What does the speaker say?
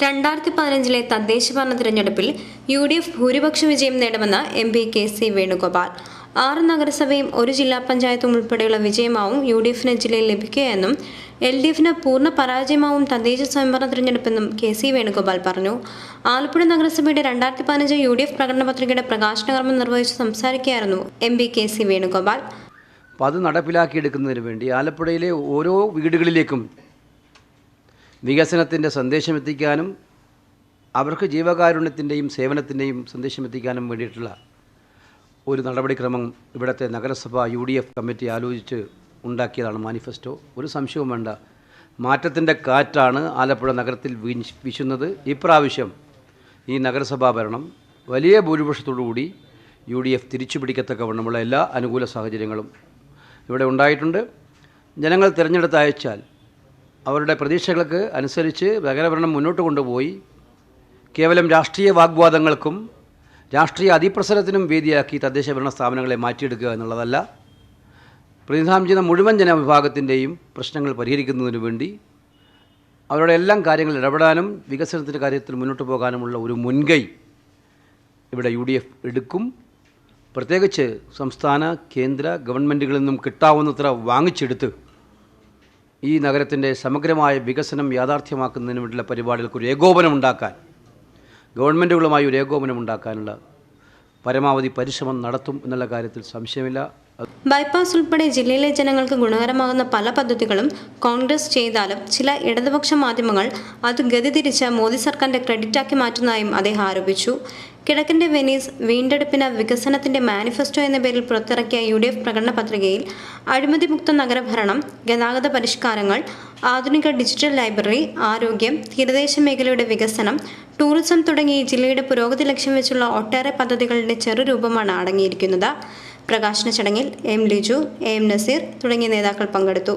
2015 തദ്ദേശഭരണ തിരഞ്ഞെടുപ്പിൽ UDF ഭൂരിപക്ഷ വിജയം നേടുമെന്ന് MP KC വേണുഗോപാൽ. 6 നഗരസഭയും 1 ജില്ലാ പഞ്ചായത്തും ഉൾപ്പെടെയുള്ള വിജയമാവും UDFന് ജില്ലയിൽ ലഭിക്കുകയെന്നും LDFന് പൂർണ്ണ പരാജയമാവും തദ്ദേശ സ്വയംഭരണ തിരഞ്ഞെടുപ്പെന്നും KC വേണുഗോപാൽ പറഞ്ഞു. ആലപ്പുഴ നഗരസഭയുടെ 2015 UDF പ്രകടന പത്രികയുടെ പ്രകാശന കർമ്മം നിർവഹിച്ച് സംസാരിക്കുകയായിരുന്നു MP KC വേണുഗോപാൽ. അത് നടപ്പിലാക്കിയെടുക്കുന്നതിന് വേണ്ടി ആലപ്പുഴയിലെ ഓരോ വീടുകളിലേക്കും വികസനത്തിൻ്റെ സന്ദേശം എത്തിക്കാനും അവർക്ക് ജീവകാരുണ്യത്തിൻ്റെയും സേവനത്തിൻ്റെയും സന്ദേശം എത്തിക്കാനും വേണ്ടിയിട്ടുള്ള ഒരു നടപടിക്രമം ഇവിടുത്തെ നഗരസഭ UDF കമ്മിറ്റി ആലോചിച്ച് ഉണ്ടാക്കിയതാണ് മാനിഫെസ്റ്റോ. ഒരു സംശയവും വേണ്ട, മാറ്റത്തിൻ്റെ കാറ്റാണ് ആലപ്പുഴ നഗരത്തിൽ വീശുന്നത്. ഇപ്രാവശ്യം ഈ നഗരസഭാ ഭരണം വലിയ ഭൂരിപക്ഷത്തോടുകൂടി UDF തിരിച്ചു പിടിക്കത്തക്കവണ്ണമുള്ള എല്ലാ അനുകൂല സാഹചര്യങ്ങളും ഇവിടെ ഉണ്ടായിട്ടുണ്ട്. ജനങ്ങൾ തിരഞ്ഞെടുത്ത് അയച്ചാൽ അവരുടെ പ്രതീക്ഷകൾക്ക് അനുസരിച്ച് നഗരഭരണം മുന്നോട്ട് കൊണ്ടുപോയി കേവലം രാഷ്ട്രീയ വാഗ്വാദങ്ങൾക്കും രാഷ്ട്രീയ അതിപ്രസരത്തിനും വേദിയാക്കി തദ്ദേശ ഭരണ സ്ഥാപനങ്ങളെ മാറ്റിയെടുക്കുക എന്നുള്ളതല്ല, പ്രതിനിധാനം ചെയ്യുന്ന മുഴുവൻ ജനവിഭാഗത്തിൻ്റെയും പ്രശ്നങ്ങൾ പരിഹരിക്കുന്നതിനു വേണ്ടി അവരുടെ എല്ലാം കാര്യങ്ങളിൽ ഇടപെടാനും വികസനത്തിൻ്റെ കാര്യത്തിൽ മുന്നോട്ട് പോകാനുമുള്ള ഒരു മുൻകൈ ഇവിടെ UDF എടുക്കും. പ്രത്യേകിച്ച് സംസ്ഥാന കേന്ദ്ര ഗവൺമെൻറ്റുകളിൽ നിന്നും കിട്ടാവുന്നത്ര വാങ്ങിച്ചെടുത്ത് ഈ നഗരത്തിൻ്റെ സമഗ്രമായ വികസനം യാഥാർത്ഥ്യമാക്കുന്നതിന് വേണ്ടിയുള്ള പരിപാടികൾക്ക് ഒരു ഏകോപനമുണ്ടാക്കാൻ, ഗവൺമെൻറ്റുകളുമായി ഒരു ഏകോപനമുണ്ടാക്കാനുള്ള പരമാവധി പരിശ്രമം നടത്തും എന്നുള്ള കാര്യത്തിൽ സംശയമില്ല. ബൈപ്പാസ് ഉൾപ്പെടെ ജില്ലയിലെ ജനങ്ങൾക്ക് ഗുണകരമാകുന്ന പല പദ്ധതികളും കോൺഗ്രസ് ചെയ്താലും ചില ഇടതുപക്ഷ മാധ്യമങ്ങൾ അത് ഗതി തിരിച്ച് മോദി സർക്കാരിന്റെ ക്രെഡിറ്റാക്കി മാറ്റുന്നതായും അദ്ദേഹം ആരോപിച്ചു. കിഴക്കിന്റെ വെനീസ്, വീണ്ടെടുപ്പിന് വികസനത്തിന്റെ മാനിഫെസ്റ്റോ എന്ന പേരിൽ പുറത്തിറക്കിയ UDF പ്രകടന പത്രികയിൽ അഴിമതിമുക്ത നഗരഭരണം, ഗതാഗത പരിഷ്കാരങ്ങൾ, ആധുനിക ഡിജിറ്റൽ ലൈബ്രറി, ആരോഗ്യം, തീരദേശ മേഖലയുടെ വികസനം, ടൂറിസം തുടങ്ങി ജില്ലയുടെ പുരോഗതി ലക്ഷ്യം വെച്ചുള്ള ഒട്ടേറെ പദ്ധതികളുടെ ചെറുരൂപമാണ് അടങ്ങിയിരിക്കുന്നത്. പ്രകാശന ചടങ്ങിൽ M. ലിജു, AM നസീർ തുടങ്ങിയ നേതാക്കൾ പങ്കെടുത്തു.